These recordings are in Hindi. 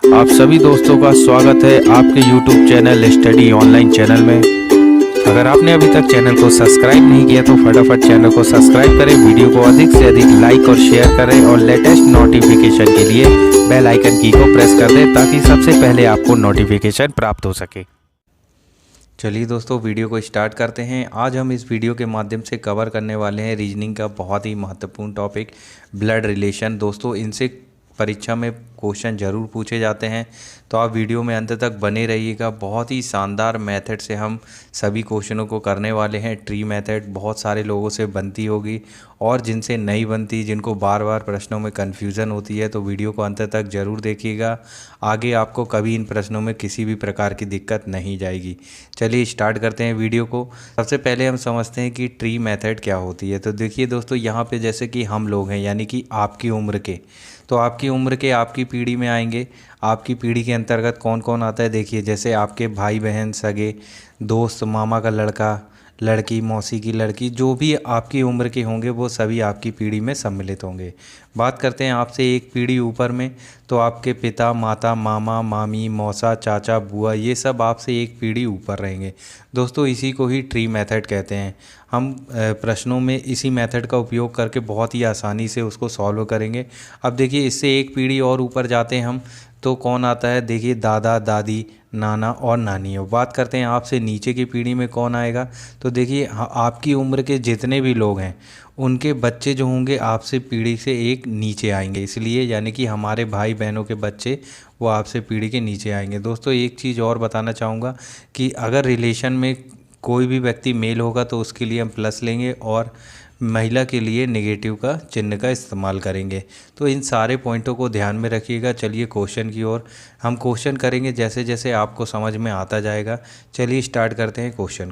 आप सभी दोस्तों का स्वागत है आपके YouTube channel study online channel में। अगर आपने अभी तक चैनल को सब्सक्राइब नहीं किया तो फटाफट चैनल को सब्सक्राइब करें, वीडियो को अधिक से अधिक लाइक और शेयर करें और लेटेस्ट नोटिफिकेशन के लिए बेल आइकन की को प्रेस कर दें ताकि सबसे पहले आपको नोटिफिकेशन प्राप्त हो सके। चलिए दोस्तों, वीडियो को स्टार्ट करते हैं। आज हम इस वीडियो के माध्यम से कवर करने वाले हैं रीजनिंग का बहुत ही महत्वपूर्ण टॉपिक ब्लड रिलेशन। दोस्तों, इनसे परीक्षा में क्वेश्चन ज़रूर पूछे जाते हैं, तो आप वीडियो में अंत तक बने रहिएगा। बहुत ही शानदार मेथड से हम सभी क्वेश्चनों को करने वाले हैं। ट्री मेथड बहुत सारे लोगों से बनती होगी और जिनसे नहीं बनती, जिनको बार बार प्रश्नों में कन्फ्यूज़न होती है, तो वीडियो को अंत तक ज़रूर देखिएगा। आगे आपको कभी इन प्रश्नों में किसी भी प्रकार की दिक्कत नहीं जाएगी। चलिए स्टार्ट करते हैं वीडियो को। सबसे पहले हम समझते हैं कि ट्री मेथड क्या होती है। तो देखिए दोस्तों, यहाँ पे जैसे कि हम लोग हैं, यानी कि आपकी उम्र के, तो आपकी उम्र के आपकी पीढ़ी में आएंगे। आपकी पीढ़ी के अंतर्गत कौन कौन आता है, देखिए जैसे आपके भाई बहन, सगे दोस्त, मामा का लड़का लड़की, मौसी की लड़की, जो भी आपकी उम्र के होंगे वो सभी आपकी पीढ़ी में सम्मिलित होंगे। बात करते हैं आपसे एक पीढ़ी ऊपर में, तो आपके पिता, माता, मामा, मामी, मौसा, चाचा, बुआ, ये सब आपसे एक पीढ़ी ऊपर रहेंगे। दोस्तों, इसी को ही ट्री मेथड कहते हैं। हम प्रश्नों में इसी मेथड का उपयोग करके बहुत ही आसानी से उसको सॉल्व करेंगे। अब देखिए, इससे एक पीढ़ी और ऊपर जाते हैं हम, तो कौन आता है, देखिए दादा, दादी, नाना और नानी। बात करते हैं आपसे नीचे की पीढ़ी में कौन आएगा, तो देखिए आपकी उम्र के जितने भी लोग हैं उनके बच्चे जो होंगे आपसे पीढ़ी से एक नीचे आएंगे, इसलिए यानी कि हमारे भाई बहनों के बच्चे वो आपसे पीढ़ी के नीचे आएंगे। दोस्तों, एक चीज़ और बताना चाहूँगा कि अगर रिलेशन में कोई भी व्यक्ति मेल होगा तो उसके लिए हम प्लस लेंगे और महिला के लिए नेगेटिव का चिन्ह का इस्तेमाल करेंगे। तो इन सारे पॉइंटों को ध्यान में रखिएगा। चलिए क्वेश्चन की ओर हम क्वेश्चन करेंगे जैसे जैसे आपको समझ में आता जाएगा। चलिए स्टार्ट करते हैं क्वेश्चन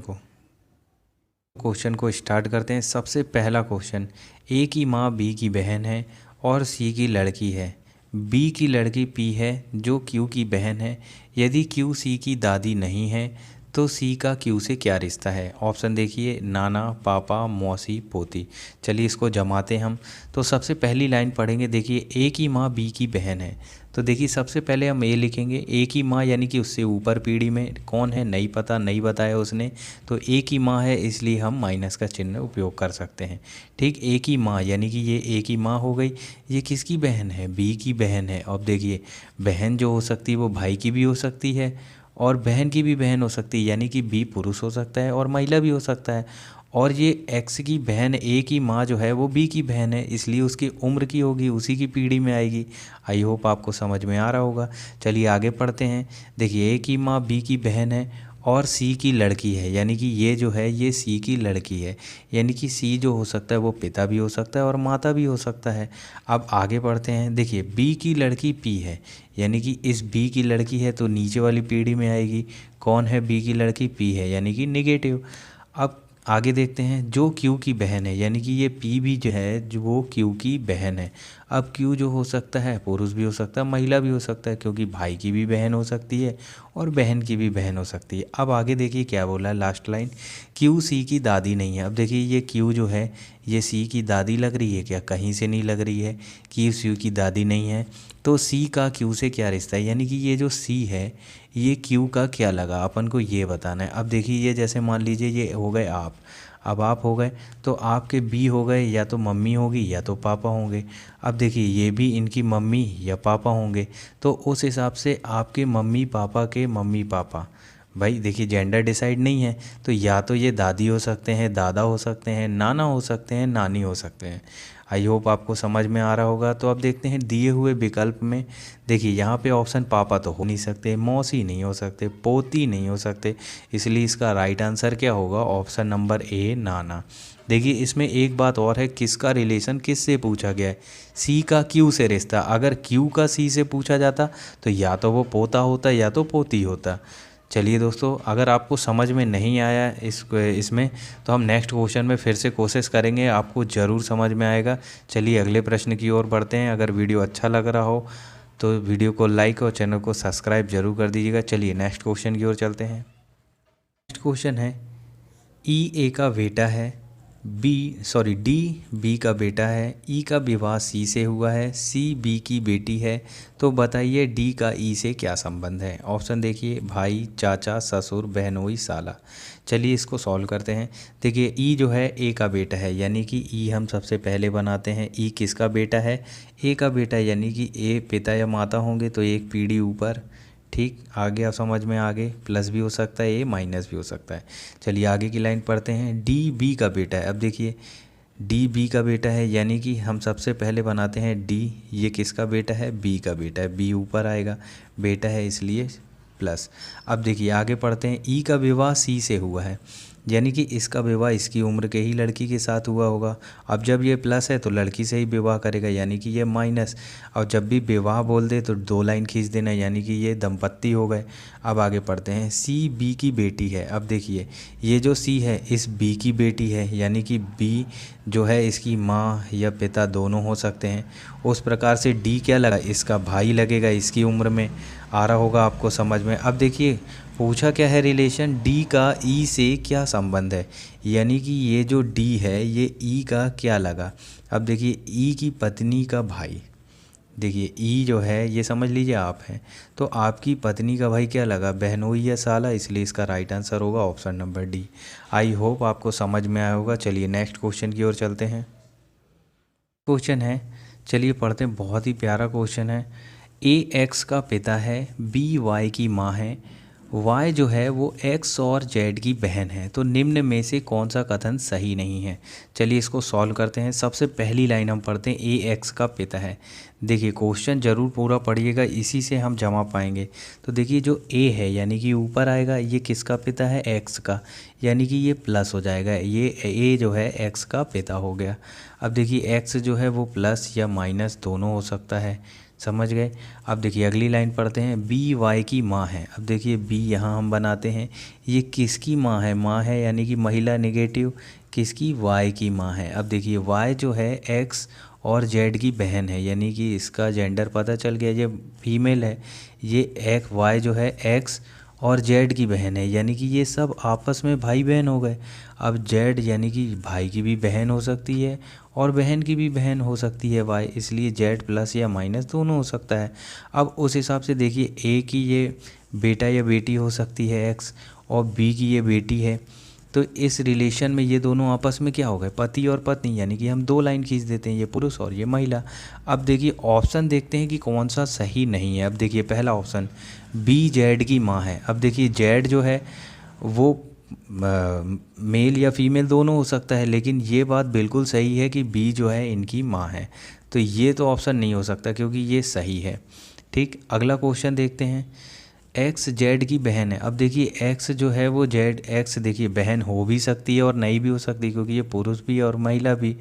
को स्टार्ट करते हैं। सबसे पहला क्वेश्चन, ए की माँ बी की बहन है और सी की लड़की है। बी की लड़की पी है जो क्यू की बहन है। यदि क्यू सी की दादी नहीं है तो सी का क्यू से क्या रिश्ता है। ऑप्शन देखिए, नाना, पापा, मौसी, पोती। चलिए इसको जमाते हम। तो सबसे पहली लाइन पढ़ेंगे, देखिए ए की माँ बी की बहन है। तो देखिए सबसे पहले हम ए लिखेंगे। ए की माँ यानी कि उससे ऊपर पीढ़ी में कौन है, नहीं पता, नहीं बताया उसने, तो ए की माँ है, इसलिए हम माइनस का चिन्ह उपयोग कर सकते हैं। ठीक, ए की माँ यानी कि ये ए की माँ हो गई। ये किसकी बहन है, बी की बहन है। अब देखिए बहन जो हो सकती है वो भाई की भी हो सकती है और बहन की भी बहन हो सकती है, यानी कि बी पुरुष हो सकता है और महिला भी हो सकता है। और ये एक्स की बहन, ए की माँ जो है वो बी की बहन है, इसलिए उसकी उम्र की होगी, उसी की पीढ़ी में आएगी। आई होप आपको समझ में आ रहा होगा। चलिए आगे पढ़ते हैं। देखिए ए की माँ बी की बहन है और सी की लड़की है, यानी कि ये जो है ये सी की लड़की है, यानी कि सी जो हो सकता है वो पिता भी हो सकता है और माता भी हो सकता है। अब आगे बढ़ते हैं। देखिए बी की लड़की पी है, यानी कि इस बी की लड़की है तो नीचे वाली पीढ़ी में आएगी। कौन है, बी की लड़की पी है, यानी कि निगेटिव। अब आगे देखते हैं, जो क्यू की बहन है, यानी कि ये पी भी जो है जो वो क्यू की बहन है। अब क्यू जो हो सकता है पुरुष भी हो सकता है, महिला भी हो सकता है, क्योंकि भाई की भी बहन हो सकती है और बहन की भी बहन हो सकती है। अब आगे देखिए क्या बोला है, लास्ट लाइन, क्यू सी की दादी नहीं है। अब देखिए ये क्यू जो है ये सी की दादी लग रही है क्या, कहीं से नहीं लग रही है। क्यू सी की दादी नहीं है तो सी का क्यू से क्या रिश्ता है, यानी कि ये जो सी है ये क्यू का क्या लगा, अपन को ये बताना है। अब देखिए ये जैसे मान लीजिए ये हो गए आप, अब आप हो गए तो आपके बी हो गए, या तो मम्मी होगी या तो पापा होंगे। अब देखिए ये भी इनकी मम्मी या पापा होंगे, तो उस हिसाब से आपके मम्मी पापा के मम्मी पापा, भाई देखिए जेंडर डिसाइड नहीं है, तो या तो ये दादी हो सकते हैं, दादा हो सकते हैं, नाना हो सकते हैं, नानी हो सकते हैं। आई होप आपको समझ में आ रहा होगा। तो अब देखते हैं दिए हुए विकल्प में। देखिए यहाँ पे ऑप्शन पापा तो हो नहीं सकते, मौसी नहीं हो सकते, पोती नहीं हो सकते, इसलिए इसका राइट आंसर क्या होगा, ऑप्शन नंबर ए, नाना। देखिए इसमें एक बात और है, किसका रिलेशन किस से पूछा गया है, सी का क्यू से रिश्ता। अगर क्यू का सी से पूछा जाता तो या तो वो पोता होता या तो पोती होता। चलिए दोस्तों, अगर आपको समझ में नहीं आया इसमें तो हम नेक्स्ट क्वेश्चन में फिर से कोशिश करेंगे, आपको ज़रूर समझ में आएगा। चलिए अगले प्रश्न की ओर बढ़ते हैं। अगर वीडियो अच्छा लग रहा हो तो वीडियो को लाइक और चैनल को सब्सक्राइब जरूर कर दीजिएगा। चलिए नेक्स्ट क्वेश्चन की ओर चलते हैं। नेक्स्ट क्वेश्चन है, ई ए का बेटा है डी बी का बेटा है, ई का विवाह सी से हुआ है, सी बी की बेटी है, तो बताइए डी का ई से क्या संबंध है। ऑप्शन देखिए, भाई, चाचा, ससुर, बहनोई, साला। चलिए इसको सॉल्व करते हैं। देखिए ई जो है ए का बेटा है, यानी कि ई हम सबसे पहले बनाते हैं। ई किसका बेटा है? ए का बेटा है, यानी कि ए पिता या माता होंगे तो एक पीढ़ी ऊपर। ठीक, आगे आप समझ में आगे, प्लस भी हो सकता है, ए माइनस भी हो सकता है। चलिए आगे की लाइन पढ़ते हैं। डी बी का बेटा है। अब देखिए डी बी का बेटा है, यानी कि हम सबसे पहले बनाते हैं डी, ये किसका बेटा है? बी का बेटा है, बी ऊपर आएगा, बेटा है इसलिए प्लस। अब देखिए आगे पढ़ते हैं। ई का विवाह सी से हुआ है, यानी कि इसका विवाह इसकी उम्र के ही लड़की के साथ हुआ होगा। अब जब ये प्लस है तो लड़की से ही विवाह करेगा, यानी कि ये माइनस। और जब भी विवाह बोल दे तो 2 लाइन खींच देना, यानी कि ये दंपत्ति हो गए। अब आगे पढ़ते हैं। सी बी की बेटी है। अब देखिए ये जो सी है इस बी की बेटी है, यानी कि बी जो है इसकी माँ या पिता दोनों हो सकते हैं। उस प्रकार से डी क्या लगा? इसका भाई लगेगा, इसकी उम्र में आ रहा होगा आपको समझ में। अब देखिए पूछा क्या है, रिलेशन डी का ई से क्या संबंध है, यानी कि ये जो डी है ये ई का क्या लगा। अब देखिए ई की पत्नी का भाई, देखिए ई जो है ये समझ लीजिए आप हैं, तो आपकी पत्नी का भाई क्या लगा? बहनोई या साला, इसलिए इसका राइट आंसर होगा ऑप्शन नंबर डी। आई होप आपको समझ में आया होगा। चलिए नेक्स्ट क्वेश्चन की ओर चलते हैं। क्वेश्चन है, चलिए पढ़ते हैं, बहुत ही प्यारा क्वेश्चन है। ए एक्स का पिता है, बी वाई की माँ है, y जो है वो x और z की बहन है, तो निम्न में से कौन सा कथन सही नहीं है। चलिए इसको सॉल्व करते हैं। सबसे पहली लाइन हम पढ़ते हैं, ए x का पिता है। देखिए क्वेश्चन ज़रूर पूरा पढ़िएगा, इसी से हम जमा पाएंगे। तो देखिए जो a है यानी कि ऊपर आएगा, ये किसका पिता है? x का, यानी कि ये प्लस हो जाएगा, ये a जो है x का पिता हो गया। अब देखिए x जो है वो प्लस या माइनस दोनों हो सकता है, समझ गए। अब देखिए अगली लाइन पढ़ते हैं। बी वाई की माँ है। अब देखिए बी यहाँ हम बनाते हैं, ये किसकी माँ है? माँ है यानी कि महिला, नेगेटिव, किसकी? वाई की माँ है। अब देखिए वाई जो है एक्स और जेड की बहन है, यानी कि इसका जेंडर पता चल गया, ये फीमेल है। ये एक वाई जो है एक्स और जेड की बहन है, यानी कि ये सब आपस में भाई बहन हो गए। अब जेड यानी कि भाई की भी बहन हो सकती है और बहन की भी बहन हो सकती है वाई, इसलिए जेड प्लस या माइनस दोनों हो सकता है। अब उस हिसाब से देखिए ए की ये बेटा या बेटी हो सकती है एक्स, और बी की ये बेटी है, तो इस रिलेशन में ये दोनों आपस में क्या हो गए? पति और पत्नी, यानी कि हम 2 लाइन खींच देते हैं, ये पुरुष और ये महिला। अब देखिए ऑप्शन देखते हैं कि कौन सा सही नहीं है। अब देखिए पहला ऑप्शन, बी जेड की माँ है। अब देखिए जेड जो है वो मेल या फीमेल दोनों हो सकता है, लेकिन ये बात बिल्कुल सही है कि बी जो है इनकी माँ है, तो ये तो ऑप्शन नहीं हो सकता क्योंकि ये सही है। ठीक, अगला क्वेश्चन देखते हैं। एक्स जेड की बहन है। अब देखिए एक्स जो है वो जेड एक्स, देखिए बहन हो भी सकती है और नहीं भी हो सकती, क्योंकि ये पुरुष भी और महिला भी,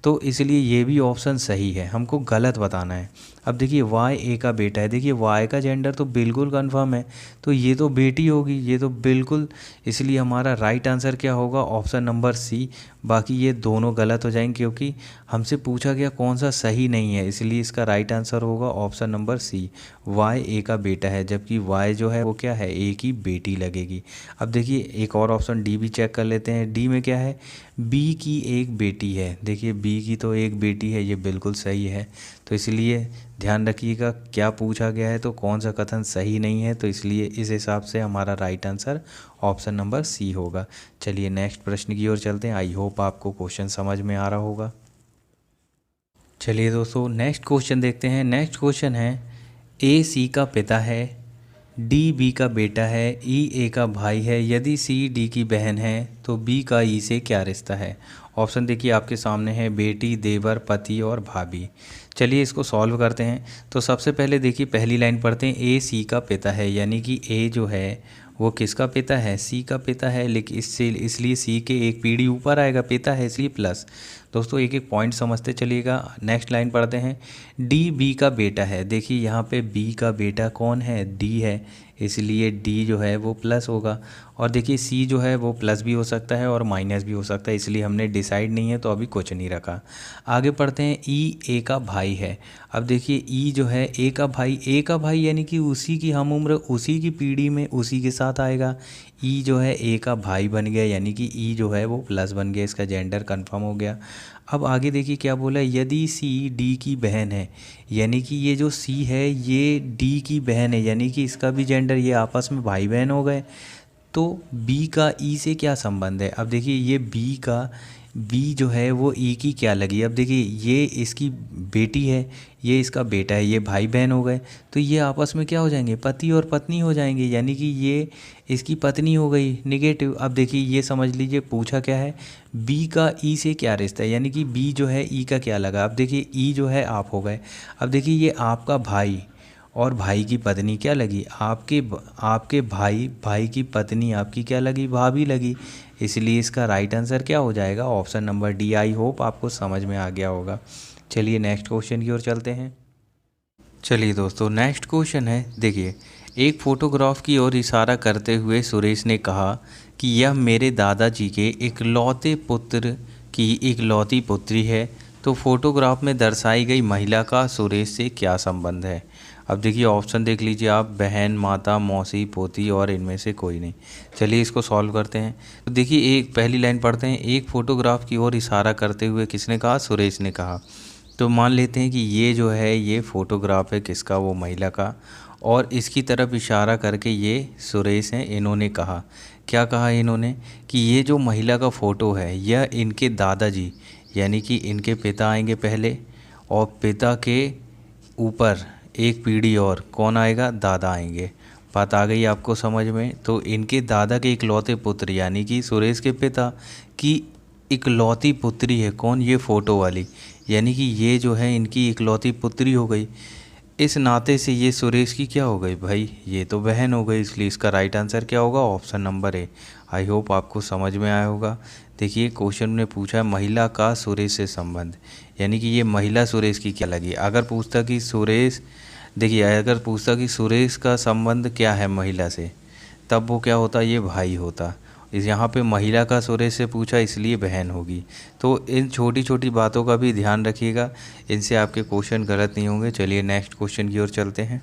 तो इसलिए ये भी ऑप्शन सही है, हमको गलत बताना है। अब देखिए वाई ए का बेटा है, देखिए वाई का जेंडर तो बिल्कुल कंफर्म है, तो ये तो बेटी होगी, ये तो बिल्कुल, इसलिए हमारा राइट आंसर क्या होगा? Option number C. बाकी ये दोनों गलत हो जाएंगे क्योंकि हमसे पूछा गया कौन सा सही नहीं है, इसलिए इसका राइट आंसर होगा ऑप्शन नंबर सी, वाई ए का बेटा है, जबकि वाई जो है वो क्या है? ए की बेटी लगेगी। अब देखिए एक और ऑप्शन डी भी चेक कर लेते हैं। डी में क्या है? बी की एक बेटी है। देखिए बी की तो एक बेटी है, ये बिल्कुल सही है, तो इसलिए ध्यान रखिएगा क्या पूछा गया है तो कौन सा कथन सही नहीं है, तो इसलिए इस हिसाब से हमारा right answer option number C होगा। चलिए नेक्स्ट प्रश्न की ओर चलते हैं। आई होप आपको क्वेश्चन समझ में आ रहा होगा। चलिए दोस्तों नेक्स्ट क्वेश्चन देखते हैं। नेक्स्ट क्वेश्चन है, ए सी का पिता है, डी बी का बेटा है, ई ए का भाई है, यदि सी डी की बहन है तो बी का ई से क्या रिश्ता है। ऑप्शन देखिए आपके सामने है, बेटी, देवर, पति और भाभी। चलिए इसको सॉल्व करते हैं। तो सबसे पहले देखिए पहली लाइन पढ़ते हैं, ए सी का पिता है, यानी कि ए जो है वो किसका पिता है? सी का पिता है, लेकिन इससे इसलिए सी के एक पीढ़ी ऊपर आएगा, पिता है इसलिए प्लस। दोस्तों एक एक पॉइंट समझते चलिएगा। नेक्स्ट लाइन पढ़ते हैं। डी बी का बेटा है। देखिए यहाँ पे बी का बेटा कौन है, डी है, इसलिए डी जो है वो प्लस होगा। और देखिए सी जो है वो प्लस भी हो सकता है और माइनस भी हो सकता है, इसलिए हमने डिसाइड नहीं है तो अभी कुछ नहीं रखा। आगे पढ़ते हैं। ई ए का भाई है। अब देखिए ई जो है ए का भाई यानी कि उसी की हम उम्र, उसी की पीढ़ी में उसी के साथ आएगा। ई जो है ए का भाई बन गया, यानी कि ई जो है वो प्लस बन गया, इसका जेंडर कंफर्म हो गया। अब आगे देखिए क्या बोला है, यदि सी डी की बहन है, यानी कि ये जो सी है ये डी की बहन है, यानी कि इसका भी जेंडर, ये आपस में भाई बहन हो गए। तो बी का ई से क्या संबंध है। अब देखिए ये बी जो है वो ई की क्या लगी। अब देखिए ये इसकी बेटी है, ये इसका बेटा है, ये भाई बहन हो गए, तो ये आपस में क्या हो जाएंगे, पति और पत्नी हो जाएंगे, यानी कि ये इसकी पत्नी हो गई, निगेटिव। अब देखिए ये समझ लीजिए पूछा क्या है, बी का ई से क्या रिश्ता है, यानी कि बी जो है ई का क्या लगा। अब देखिए ई जो है आप हो गए। अब देखिए ये आपका भाई और भाई की पत्नी क्या लगी, आपके भाई की पत्नी आपकी क्या लगी, भाभी लगी, इसलिए इसका राइट आंसर क्या हो जाएगा, ऑप्शन नंबर डी। आई होप आपको समझ में आ गया होगा। चलिए नेक्स्ट क्वेश्चन की ओर चलते हैं। चलिए दोस्तों नेक्स्ट क्वेश्चन है, देखिए एक फोटोग्राफ की ओर इशारा करते हुए सुरेश ने कहा कि यह मेरे दादाजी के इकलौते पुत्र की इकलौती पुत्री है। तो फोटोग्राफ में दर्शाई गई महिला का सुरेश से क्या संबंध है। अब देखिए ऑप्शन देख लीजिए आप, बहन, माता, मौसी, पोती और इनमें से कोई नहीं। चलिए इसको सॉल्व करते हैं। तो देखिए एक पहली लाइन पढ़ते हैं। एक फोटोग्राफ की ओर इशारा करते हुए किसने कहा, सुरेश ने कहा। तो मान लेते हैं कि ये जो है ये फ़ोटोग्राफ है किसका, वो महिला का, और इसकी तरफ इशारा करके ये सुरेश हैं, इन्होंने कहा, क्या कहा इन्होंने, कि ये जो महिला का फ़ोटो है यह इनके दादाजी यानी कि इनके पिता आएंगे पहले, और पिता के ऊपर एक पीढ़ी और कौन आएगा, दादा आएंगे। बात आ गई आपको समझ में। तो इनके दादा के इकलौते पुत्र यानी कि सुरेश के पिता की इकलौती पुत्री है कौन, ये फ़ोटो वाली, यानी कि ये जो है इनकी इकलौती पुत्री हो गई। इस नाते से ये सुरेश की क्या हो गई भाई, ये तो बहन हो गई, इसलिए इसका राइट आंसर क्या होगा, option number A. I hope आपको समझ में आया होगा। देखिए क्वेश्चन ने पूछा महिला का सुरेश से संबंध, यानी कि ये महिला सुरेश की क्या लगी। अगर पूछता कि सुरेश, देखिए अगर पूछता कि सुरेश का संबंध क्या है महिला से, तब वो क्या होता, ये भाई होता। इस यहाँ पे महिला का सुरेश से पूछा इसलिए बहन होगी। तो इन छोटी छोटी बातों का भी ध्यान रखिएगा, इनसे आपके क्वेश्चन गलत नहीं होंगे। चलिए नेक्स्ट क्वेश्चन की ओर चलते हैं।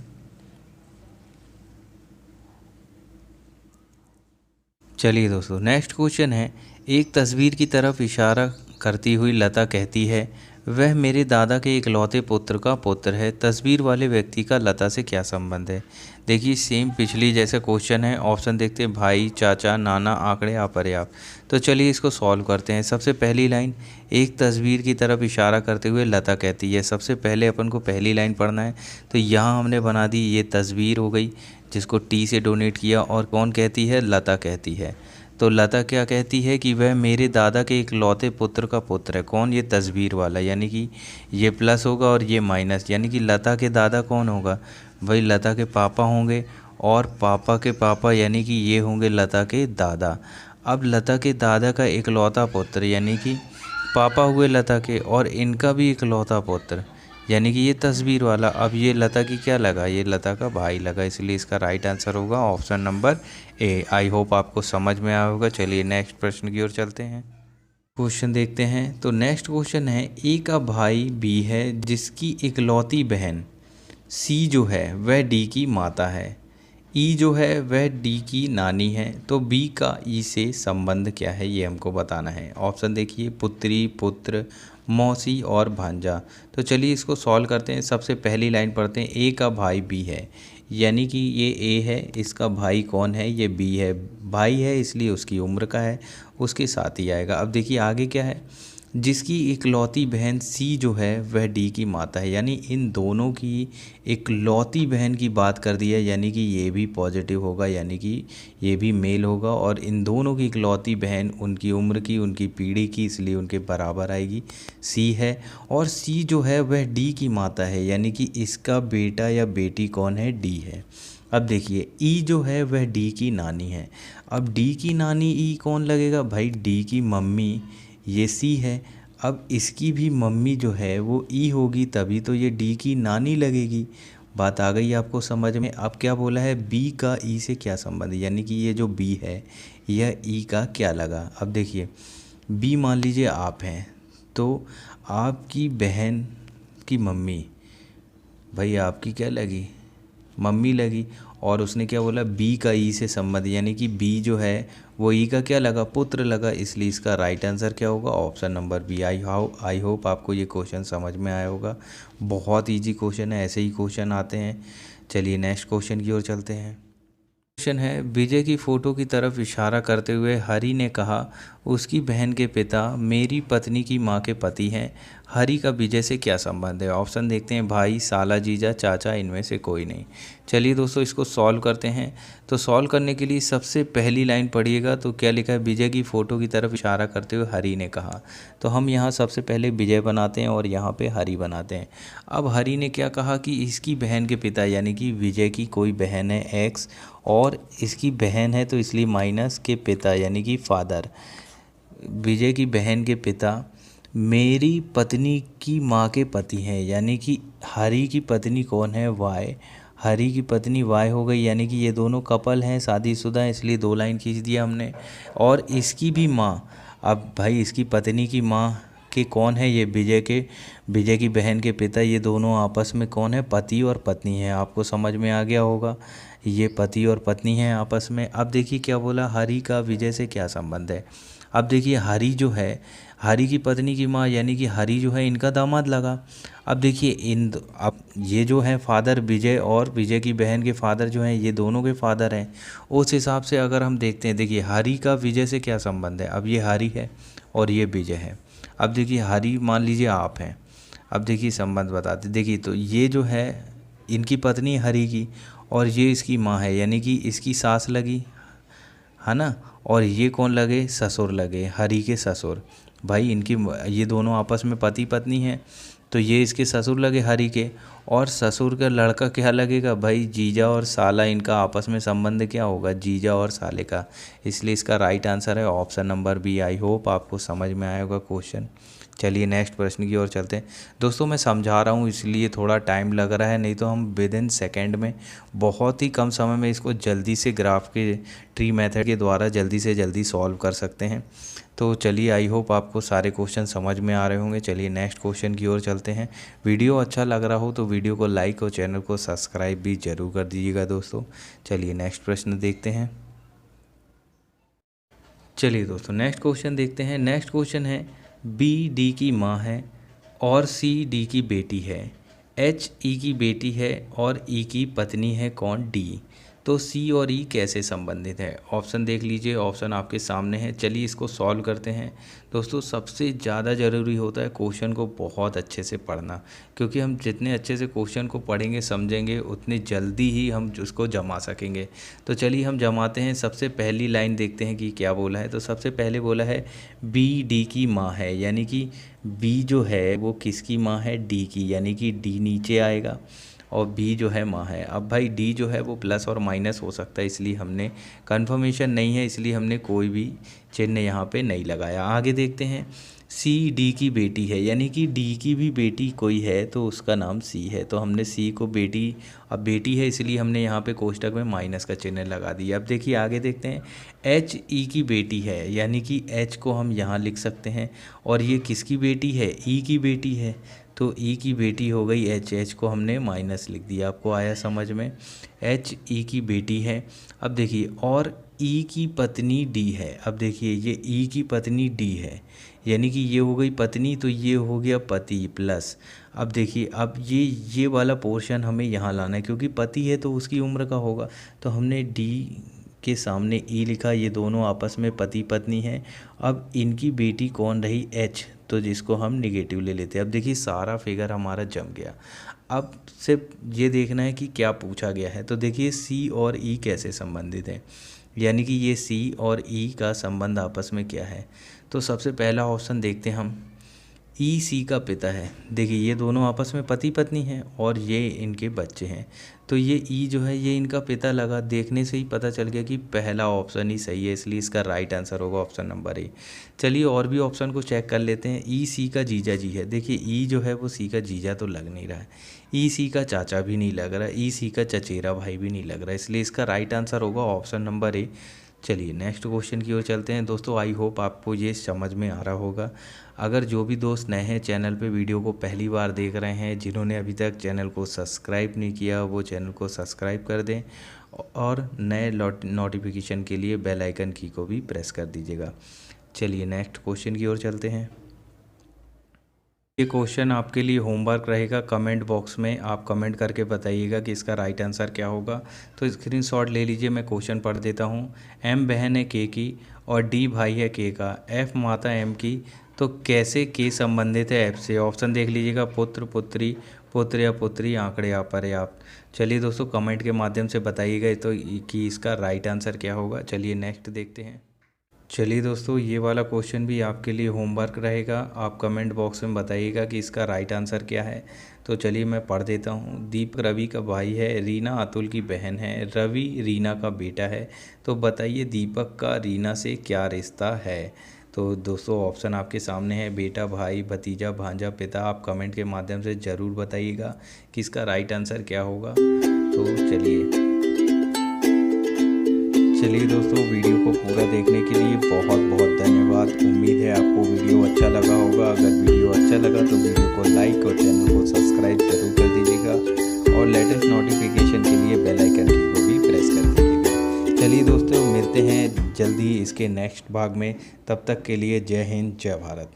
चलिए दोस्तों नेक्स्ट क्वेश्चन है, एक तस्वीर की तरफ इशारा करती हुई लता कहती है वह मेरे दादा के इकलौते पुत्र का पुत्र है। तस्वीर वाले व्यक्ति का लता से क्या संबंध है। देखिए सेम पिछली जैसे क्वेश्चन है। ऑप्शन देखते हैं, भाई, चाचा, नाना, आंकड़े, अपर्याप्त। तो चलिए इसको सॉल्व करते हैं। सबसे पहली लाइन, एक तस्वीर की तरफ इशारा करते हुए लता कहती है, सबसे पहले अपन को पहली लाइन पढ़ना है। तो यहाँ हमने बना दी, ये तस्वीर हो गई जिसको टी से डोनेट किया, और कौन कहती है, लता कहती है। तो लता क्या कहती है कि वह मेरे दादा के इकलौते पुत्र का पुत्र है कौन, ये तस्वीर वाला, यानी कि ये प्लस होगा और ये माइनस, यानी कि लता के दादा कौन होगा, भाई लता के पापा होंगे, और पापा के पापा यानी कि ये होंगे लता के दादा। अब लता के दादा का इकलौता पुत्र यानी कि पापा हुए लता के, और इनका भी इकलौता पुत्र यानी कि ये तस्वीर वाला। अब ये लता की क्या लगा, ये लता का भाई लगा, इसलिए इसका राइट आंसर होगा option number A. I hope आपको समझ में आया होगा। चलिए नेक्स्ट प्रश्न की ओर चलते हैं। क्वेश्चन देखते हैं। तो नेक्स्ट क्वेश्चन है, ए का भाई बी है जिसकी इकलौती बहन सी जो है वह डी की माता है, ई जो है वह डी की नानी है। तो बी का ई से संबंध क्या है, ये हमको बताना है। ऑप्शन देखिए, पुत्री, पुत्र, मौसी और भांजा। तो चलिए इसको सॉल्व करते हैं। सबसे पहली लाइन पढ़ते हैं, ए का भाई बी है, यानी कि ये ए है, इसका भाई कौन है, ये बी है, भाई है इसलिए उसकी उम्र का है, उसके साथ ही आएगा। अब देखिए आगे क्या है, जिसकी इकलौती बहन सी जो है वह डी की माता है, यानी इन दोनों की इकलौती बहन की बात कर दी है, यानी कि ये भी पॉजिटिव होगा, यानी कि ये भी मेल होगा, और इन दोनों की इकलौती बहन उनकी उम्र की, उनकी पीढ़ी की, इसलिए उनके बराबर आएगी, सी है। और सी जो है वह डी की माता है, यानी कि इसका बेटा या बेटी कौन है, डी है। अब देखिए ई जो है वह डी की नानी है। अब डी की नानी ई कौन लगेगा भाई, डी की मम्मी ये सी है। अब इसकी भी मम्मी जो है वो ई होगी, तभी तो ये डी की नानी लगेगी। बात आ गई आपको समझ में। अब क्या बोला है, बी का ई से क्या संबंध है, यानी कि ये जो बी है यह ई का क्या लगा। अब देखिए बी मान लीजिए आप हैं, तो आपकी बहन की मम्मी, भाई आपकी क्या लगी, मम्मी लगी। और उसने क्या बोला, बी का ई से संबंध, यानी कि बी जो है वो ई का क्या लगा, पुत्र लगा। इसलिए इसका राइट आंसर क्या होगा, option number B. I hope आपको ये क्वेश्चन समझ में आया होगा। बहुत इजी क्वेश्चन है, ऐसे ही क्वेश्चन आते हैं। चलिए नेक्स्ट क्वेश्चन की ओर चलते हैं। क्वेश्चन है, विजय की फ़ोटो की तरफ इशारा करते हुए हरि ने कहा, उसकी बहन के पिता मेरी पत्नी की माँ के पति हैं। हरि का विजय से क्या संबंध है। ऑप्शन देखते हैं, भाई, साला, जीजा, चाचा, इनमें से कोई नहीं। चलिए दोस्तों इसको सॉल्व करते हैं। तो सॉल्व करने के लिए सबसे पहली लाइन पढ़िएगा, तो क्या लिखा है, विजय की फ़ोटो की तरफ इशारा करते हुए हरि ने कहा। तो हम यहाँ सबसे पहले विजय बनाते हैं और यहाँ पे हरि बनाते हैं। अब हरि ने क्या कहा कि इसकी बहन के पिता, यानी कि विजय की कोई बहन है एक्स, और इसकी बहन है तो इसलिए माइनस के पिता यानी कि फादर, विजय की बहन के पिता मेरी पत्नी की माँ के पति हैं, यानी कि हरि की पत्नी कौन है, वाई। हरि की पत्नी वाई हो गई, यानी कि ये दोनों कपल हैं, शादीशुदा हैं, इसलिए 2 लाइन खींच दिया हमने। और इसकी भी माँ, अब भाई इसकी पत्नी की माँ के कौन है, ये विजय की बहन के पिता, ये दोनों आपस में कौन है, पति और पत्नी हैं। आपको समझ में आ गया होगा, ये पति और पत्नी हैं आपस में। अब देखिए क्या बोला, हरि का विजय से क्या संबंध है। अब देखिए हरि जो है, हरि की पत्नी की माँ, यानी कि हरि जो है इनका दामाद लगा। अब देखिए अब ये जो है फादर विजय और विजय की बहन के फादर जो हैं, ये दोनों के फादर हैं। उस हिसाब से अगर हम देखते हैं, देखिए हरि का विजय से क्या संबंध है। अब ये हरि है और ये विजय है। अब देखिए हरि मान लीजिए आप हैं। अब देखिए संबंध बताते, देखिए तो ये जो है इनकी पत्नी हरि की, और ये इसकी माँ है, यानी कि इसकी सास लगी, है ना। और ये कौन लगे, ससुर लगे, हरि के ससुर। भाई इनकी, ये दोनों आपस में पति पत्नी हैं, तो ये इसके ससुर लगे हरि के। और ससुर का लड़का क्या लगेगा, भाई जीजा और साला, इनका आपस में संबंध क्या होगा, जीजा और साले का। इसलिए इसका राइट आंसर है option number B. I hope आपको समझ में आया होगा क्वेश्चन। चलिए नेक्स्ट प्रश्न की ओर चलते हैं। दोस्तों मैं समझा रहा हूँ इसलिए थोड़ा टाइम लग रहा है, नहीं तो हम विद इन सेकेंड में, बहुत ही कम समय में इसको जल्दी से ग्राफ के ट्री मेथड के द्वारा जल्दी से जल्दी सॉल्व कर सकते हैं। तो चलिए आई होप आपको सारे क्वेश्चन समझ में आ रहे होंगे। चलिए नेक्स्ट क्वेश्चन की ओर चलते हैं। वीडियो अच्छा लग रहा हो तो वीडियो को लाइक और चैनल को सब्सक्राइब भी जरूर कर दीजिएगा दोस्तों। चलिए नेक्स्ट प्रश्न देखते हैं। चलिए दोस्तों नेक्स्ट क्वेश्चन देखते हैं। नेक्स्ट क्वेश्चन है, बी डी की माँ है और सी डी की बेटी है, एच ई की बेटी है और ई की पत्नी है कौन, डी। तो सी और ई कैसे संबंधित है। ऑप्शन देख लीजिए, ऑप्शन आपके सामने है। चलिए इसको सॉल्व करते हैं। दोस्तों सबसे ज़्यादा ज़रूरी होता है क्वेश्चन को बहुत अच्छे से पढ़ना, क्योंकि हम जितने अच्छे से क्वेश्चन को पढ़ेंगे समझेंगे उतनी जल्दी ही हम उसको जमा सकेंगे। तो चलिए हम जमाते हैं। सबसे पहली लाइन देखते हैं कि क्या बोला है। तो सबसे पहले बोला है बी डी की माँ है, यानी कि बी जो है वो किसकी माँ है, डी की, यानी कि डी नीचे आएगा और बी जो है माँ है। अब भाई डी जो है वो प्लस और माइनस हो सकता है, इसलिए हमने कन्फर्मेशन नहीं है, इसलिए हमने कोई भी चिन्ह यहाँ पे नहीं लगाया। आगे देखते हैं, सी डी की बेटी है, यानी कि डी की भी बेटी कोई है तो उसका नाम सी है, तो हमने सी को बेटी, अब बेटी है इसलिए हमने यहाँ पे कोष्टक में माइनस का चिन्ह लगा दिया। अब देखिए आगे देखते हैं, एच ई की बेटी है, यानी कि एच को हम यहाँ लिख सकते हैं, और ये किसकी बेटी है, ई की बेटी है, तो ई की बेटी हो गई एच, एच को हमने माइनस लिख दिया। आपको आया समझ में, एच ई की बेटी है। अब देखिए और ई की पत्नी डी है। अब देखिए ये ई की पत्नी डी है, यानी कि ये हो गई पत्नी, तो ये हो गया पति प्लस। अब देखिए अब ये वाला पोर्शन हमें यहाँ लाना है, क्योंकि पति है तो उसकी उम्र का होगा, तो हमने डी के सामने ई लिखा। ये दोनों आपस में पति पत्नी हैं। अब इनकी बेटी कौन रही, एच, तो जिसको हम निगेटिव ले लेते हैं। अब देखिए सारा फिगर हमारा जम गया। अब सिर्फ ये देखना है कि क्या पूछा गया है। तो देखिए सी और ई कैसे संबंधित हैं, यानी कि ये सी और ई का संबंध आपस में क्या है। तो सबसे पहला ऑप्शन देखते हैं हम, ई सी का पिता है। देखिए ये दोनों आपस में पति पत्नी हैं और ये इनके बच्चे हैं। तो ये ई जो है ये इनका पिता लगा, देखने से ही पता चल गया कि पहला ऑप्शन ही सही है, इसलिए इसका राइट आंसर होगा ऑप्शन नंबर ए। चलिए और भी ऑप्शन को चेक कर लेते हैं। ई सी का जीजा जी है। देखिए ई जो है वो सी का जीजा तो लग नहीं रहा है, ई सी का चाचा भी नहीं लग रहा, ई सी का चचेरा भाई भी नहीं लग रहा, इसलिए इसका राइट आंसर होगा ऑप्शन नंबर ए। चलिए नेक्स्ट क्वेश्चन की ओर चलते हैं। दोस्तों आई होप आपको ये समझ में आ रहा होगा। अगर जो भी दोस्त नए हैं चैनल पे, वीडियो को पहली बार देख रहे हैं, जिन्होंने अभी तक चैनल को सब्सक्राइब नहीं किया वो चैनल को सब्सक्राइब कर दें और नए नोटिफिकेशन के लिए बेल आइकन की को भी प्रेस कर दीजिएगा। चलिए नेक्स्ट क्वेश्चन की ओर चलते हैं। ये क्वेश्चन आपके लिए होमवर्क रहेगा। कमेंट बॉक्स में आप कमेंट करके बताइएगा कि इसका राइट आंसर क्या होगा। तो स्क्रीनशॉट ले लीजिए, मैं क्वेश्चन पढ़ देता हूँ। एम बहन है के की और डी भाई है के का, एफ माता एम की, तो कैसे के संबंधित है एफ से? ऑप्शन देख लीजिएगा, पुत्र, पुत्री, पुत्र या पुत्री, आंकड़े या पर्याप्त। चलिए दोस्तों कमेंट के माध्यम से बताइएगा तो कि इसका राइट आंसर क्या होगा। चलिए नेक्स्ट देखते हैं। चलिए दोस्तों ये वाला क्वेश्चन भी आपके लिए होमवर्क रहेगा। आप कमेंट बॉक्स में बताइएगा कि इसका राइट आंसर क्या है। तो चलिए मैं पढ़ देता हूँ। दीपक रवि का भाई है, रीना अतुल की बहन है, रवि रीना का बेटा है। तो बताइए दीपक का रीना से क्या रिश्ता है? तो दोस्तों ऑप्शन आपके सामने है, बेटा, भाई, भतीजा, भांजा, पिता। आप कमेंट के माध्यम से ज़रूर बताइएगा कि इसका राइट आंसर क्या होगा। तो चलिए दोस्तों वीडियो को पूरा देखने के लिए बहुत बहुत धन्यवाद। उम्मीद है आपको वीडियो अच्छा लगा होगा। अगर वीडियो अच्छा लगा तो वीडियो को लाइक और चैनल को सब्सक्राइब जरूर कर दीजिएगा और लेटेस्ट नोटिफिकेशन के लिए बेल आइकन की को भी प्रेस कर दीजिएगा। चलिए दोस्तों मिलते हैं जल्दी इसके नेक्स्ट भाग में। तब तक के लिए जय हिंद, जय भारत।